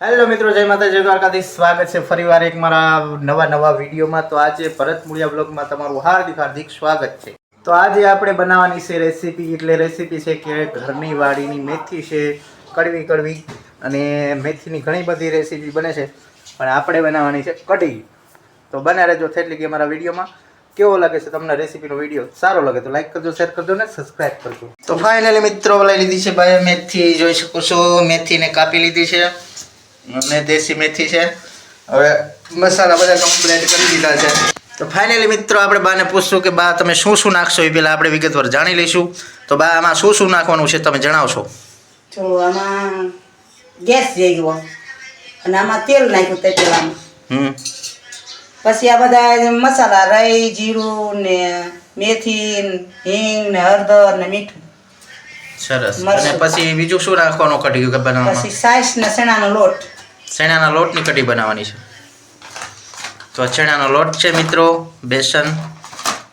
Hello મિત્રો, જય માતા જય દ્વારકાધીશ. સ્વાગત છે ફરીવાર એક મારા નવા વિડીયોમાં. તો આજે ભરત મૂળિયા બ્લોગમાં તમારું હાર્દિક સ્વાગત છે. તો આજે આપણે બનાવવાની છે રેસીપી. એટલે રેસીપી છે કે ઘરની વાડીની મેથી છે, કડવી અને મેથીની ઘણી બધી રેસીપી બને છે, પણ આપણે બનાવવાની છે કઢી. તો બને રહેજો એટલે કે અમારા વિડીયોમાં. કેવો લાગે છે તમને રેસીપીનો વિડીયો? સારો લાગે તો લાઈક કરજો, શેર કરજો ને સબસ્ક્રાઈબ કરજો. તો ફાઇનલી મિત્રો લઈ લીધી છે ભાઈ મેથી. જોઈ શકો છો મેથીને કાપી લીધી છે અને દેશી મેથી છે. હવે મસાલા બધા કમ્પ્લીટ કરી દીધા છે. તો ફાઇનલી મિત્રો આપણે બાને પૂછશું કે બા તમે શું નાખશો, એ પહેલાં આપણે વિગતવાર જાણી લઈશું. તો બા આમાં શું નાખવાનું છે તમે જણાવશો? તો આમાં ગેસ જઈ ગયો અને આમાં તેલ નાખ્યું તેલામાં. પછી આ બધા મસાલા રાઈ, જીરું ને મેથી, હિંગ ને હળદર ને મીઠું. સરસ. અને પછી બીજું શું નાખવાનું કઢી બનાવવામાં? પછી સાઈસ ને ચણાનો લોટ. ચણાના લોટની કઢી બનાવવાની છે. તો ચણાનો લોટ છે મિત્રો, બેસન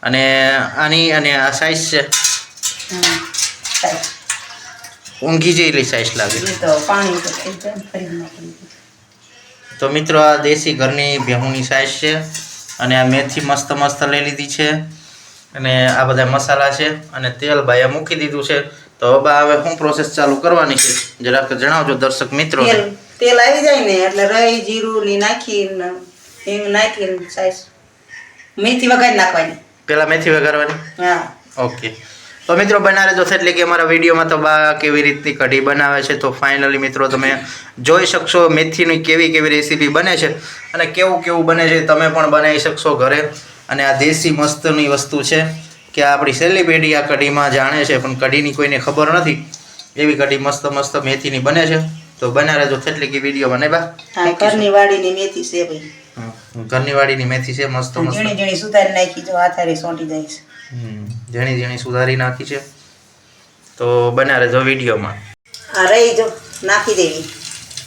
અને આની અને આ સાઈઝ છે ઊંઘી જેટલી સાઈઝ લાગે. તો પાણી તો મિત્રો આ દેશી ઘરની ભેહુંની સાઈઝ છે અને આ મેથી મસ્ત લઈ લીધી છે અને આ બધા મસાલા છે અને તેલ ભાઈએ મૂકી દીધું છે. તો હવે શું પ્રોસેસ ચાલુ કરવાની છે જરાક જણાવજો દર્શક મિત્રો. તેલ આવી જાય ને એટલે રાઈ, જીરું ની નાખીને હિંગ નાખીને સાઈસ મેથી વઘારી નાખવાની. પેલા મેથી વઘારવાની? હા. ઓકે. તો મિત્રો બના રહેજો એટલે કે અમારા વિડીયોમાં તો બા કેવી રીતની કઢી બનાવે છે. તો ફાઇનલી મિત્રો તમે જોઈ શકશો મેથીની કેવી રેસીપી બને છે અને કેવું બને છે તમે પણ બનાવી શકશો ઘરે. અને આ દેશી મસ્તની વસ્તુ છે કે આપણી સહેલી પેઢી આ કઢીમાં જાણે છે પણ કઢીની કોઈને ખબર નથી. એવી કઢી મસ્ત મેથીની બને છે. તો બના રહેજો એટલે કે વિડીયોમાં. નહીં બા? ઘરની વાડીની મેથી છે ભાઈ. ઘરની વાડીની મેથી છે મસ્ત ઝીણી સુધારી નાખી, જો હાથારી સોંટી જાય છે. ઝીણી સુધારી નાખી છે. તો બના રહેજો વિડીયોમાં. આ રહી જો નાખી દેવી.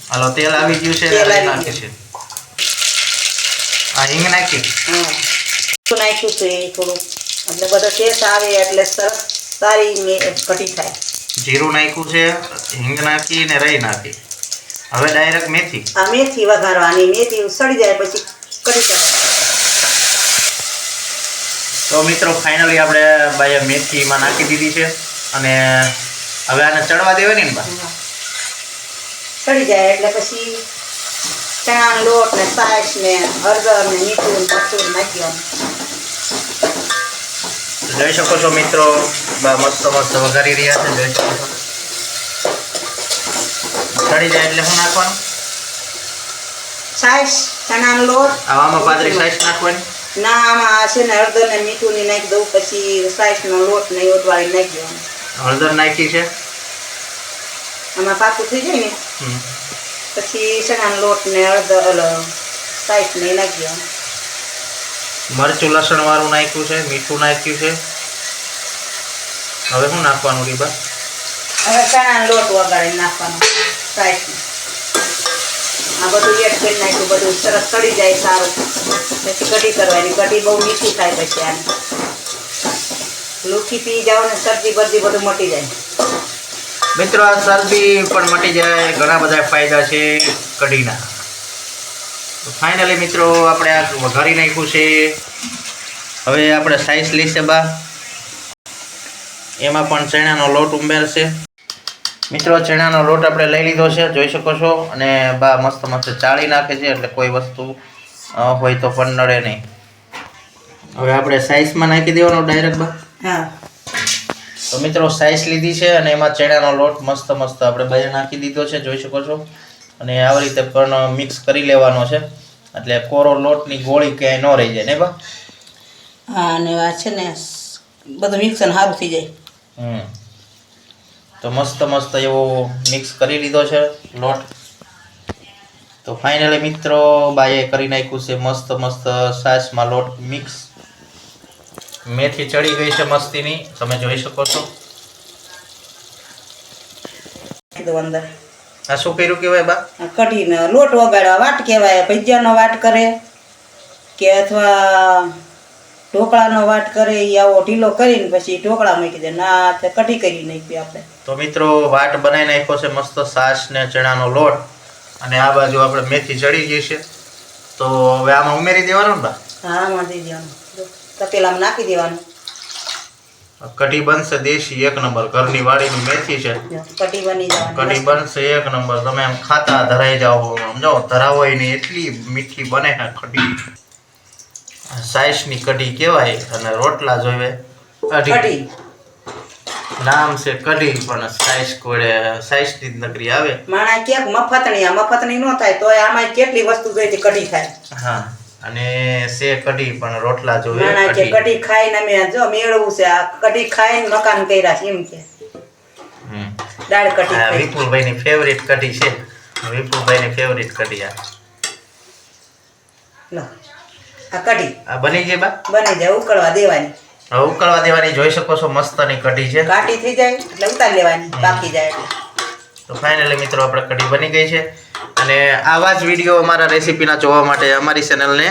હાલો તેલ આવી ગયું છે, તેલ નાખી છે. આ હિંગ નાખી. નાખ્યું છે થોડું એટલે બધો ટેસ્ટ આવે એટલે સરસ સારી કઢી થાય. જીરું નાખ્યું છે, હિંગ નાખી ને રાઈ નાખી. હવે ડાયરેક્ટ મેથી. આ મેથી વઘારવાની. મેથી સડી જાય પછી કઢી કરવાની. તો મિત્રો ફાઇનલી આપણે બાય મેથીમાં નાખી દીધી છે અને હવે આને ચડવા દેવાની ને બા? સડી જાય એટલે પછી ચણાનો લોટ ને સાઈસ ને હળદર ને મીઠું ને મરચું નાખવાનું. જોઈ શકો છો મિત્રો બા મસ્ત વઘારી રહ્યા છે. જોઈ શકો છો. ચડી જાય એટલે શું નાખવાનું? સાઈસ, ચણાનો લોટ. આમાં પાતળી સાઈસ નાખવાની? ના, આમાં છે ને હળદર ને મીઠું ની નાખી દઉં. પછી સાઈસનો લોટ ને ઓટવાળી નાખી દેવાનું. હળદર નાખી છે. આમાં પાકું થઈ જાય ને પછી ચણાનો લોટ ને હળદર સાઈસ ને નાખી દેવાનું. મરચું લસણ વાળું નાખ્યું છે, મીઠું નાખ્યું છે. હવે શું નાખવાનું રીબા? હવે ચણાનો લોટ વગાડી નાખવાનો સાઈસમાં. આ બધું એડ કરી નાખ્યું. બધું સરસ ચડી જાય સારું. પછી કઢી કરવાની. કઢી બહુ મીઠી થાય. પછી આને લૂઠી પી જાઓ ને શરદી બરદી બધું મટી જાય. મિત્રો આ શરદી પણ મટી જાય. ઘણા બધા ફાયદા છે કઢીના. ફાઇનલી મિત્રો આપણે આ વઘારી નાખ્યું છે. હવે આપણે સાઈઝ લઈશે બા. એમાં પણ ચણાનો લોટ ઉમેરશે. મિત્રો ચણાનો લોટ આપણે લઈ લીધો છે, જોઈ શકો છો. અને બા મસ્ત ચાળી નાખે છે એટલે કોઈ વસ્તુ હોય તો પણ નડે નહીં. હવે આપણે સાઈઝમાં નાખી દેવાનો ડાયરેક્ટ બા. હા. તો મિત્રો સાઈઝ લીધી છે અને એમાં ચણાનો લોટ મસ્ત આપણે બાજુ નાખી દીધો છે, જોઈ શકો છો. અને આવી રીતે પણ મિક્સ કરી લેવાનો છે એટલે કોરો લોટની ગોળી ક્યાંય ન રહી જાય ને બા? હા. અને આ છે ને બધું મિક્સર સારું થઈ જાય. તો મસ્ત એવો મિક્સ કરી લીધો છે લોટ. તો ફાઇનલી મિત્રો બાએ કરી નાખ્યું છે મસ્ત સાસમાં લોટ મિક્સ. મેથી ચડી ગઈ છે મસ્તીની, તમે જોઈ શકો છો. અંદર આ શું કર્યું કહેવાય બા? કઢીને લોટ વગાડવા વાટ કહેવાય. ભજીયાનો વાટ કરે કે અથવા ઢોકળાનો વાટ કરે. એ આવો ઢીલો કરીને પછી ઢોકળા મૂકી દે. ના કઢી કરી નાખી આપણે. તો મિત્રો વાટ બનાવી નાખ્યો છે મસ્ત. સાસ ને ચણાનો લોટ અને આ બાજુ આપણે મેથી ચડી ગઈ છે. તો હવે આમાં ઉમેરી દેવાનું ને બા? હા આમાં દઈ દેવાનું, તપેલામાં નાખી દેવાનું. કઢી બનશે દેશી એક નંબર, ઘરની વાડીની મેથી છે. કઢી બની જવાની, કઢી બનશે એક નંબર, તમે એમ ખાતા ધરાઈ જાઓ. સમજો ધરાવો નહીં એટલી મીઠી બને છે કઢી. સાઈસની કઢી કહેવાય અને રોટલા જોવે કઢી. નામ છે કઢી પણ સાઈસ કોડે સાઈસની જ નકરી આવે. માણા ક્યાંક મફતણી ન થાય તોય આમાં કેટલી વસ્તુ જોઈતી કઢી થાય. હા અને છે કઢી પણ રોટલા જોવે માણા કે કઢી ખાઈને અમે જો મેળવું છે, આ કઢી ખાઈને મકાન કર્યા છે એમ કે. દાળ કઢી ખાઈ. વિપુલભાઈની ફેવરિટ કઢી છે. વિપુલભાઈની ફેવરિટ કઢી લો આ કઢી આ બની ગઈ બા? બની જાય, ઉકળવા દેવાની. હવે ઉકળવા દેવાની. જોઈ શકો છો મસ્તની કઢી છે. ઘાટી થઈ જાય એટલે ઉતારી લેવાની, બાકી જાય એટલે. તો ફાઇનલી મિત્રો આપણે કઢી બની ગઈ છે. અને આવા જ વિડીયો અમારા રેસીપીના જોવા માટે અમારી ચેનલને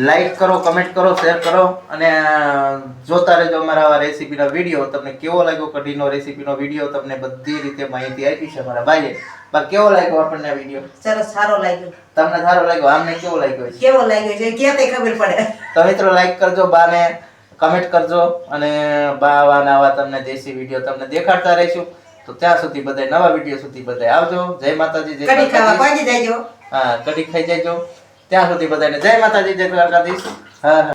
લાઈક કરો, કમેન્ટ કરો, શેર કરો અને જોતા રહેજો અમારા આવા રેસીપીના વિડીયો. તમને કેવો લાગ્યો કઢીનો રેસીપીનો વિડીયો? તમને બધી રીતે માહિતી આપી છે અમારા ભાઈએ. બા કેવો લાગ્યો આપણને આ વિડીયો? સરસ, સારો લાગ્યો. તમને સારો લાગ્યો? આમને કેવો લાગ્યો છે? કેવો લાગ્યો છે કે તે ખબર પડે. તો મિત્રો લાઈક કરજો, બાને કમેન્ટ કરજો અને બા આવા તમને દેશી વિડીયો તમને દેખાડતા રહીશું. તો ત્યાં સુધી બધાય નવા વિડીયો સુધી બધાય આવજો. જય માતાજી, જય કઢી ખાવા દ્વારકાધીશ. પહોંચી જાયજો. હા કઢી ખાઈ જજો. ત્યાં સુધી બધાને જય માતાજી, જય દ્વારકાધીશ. હા.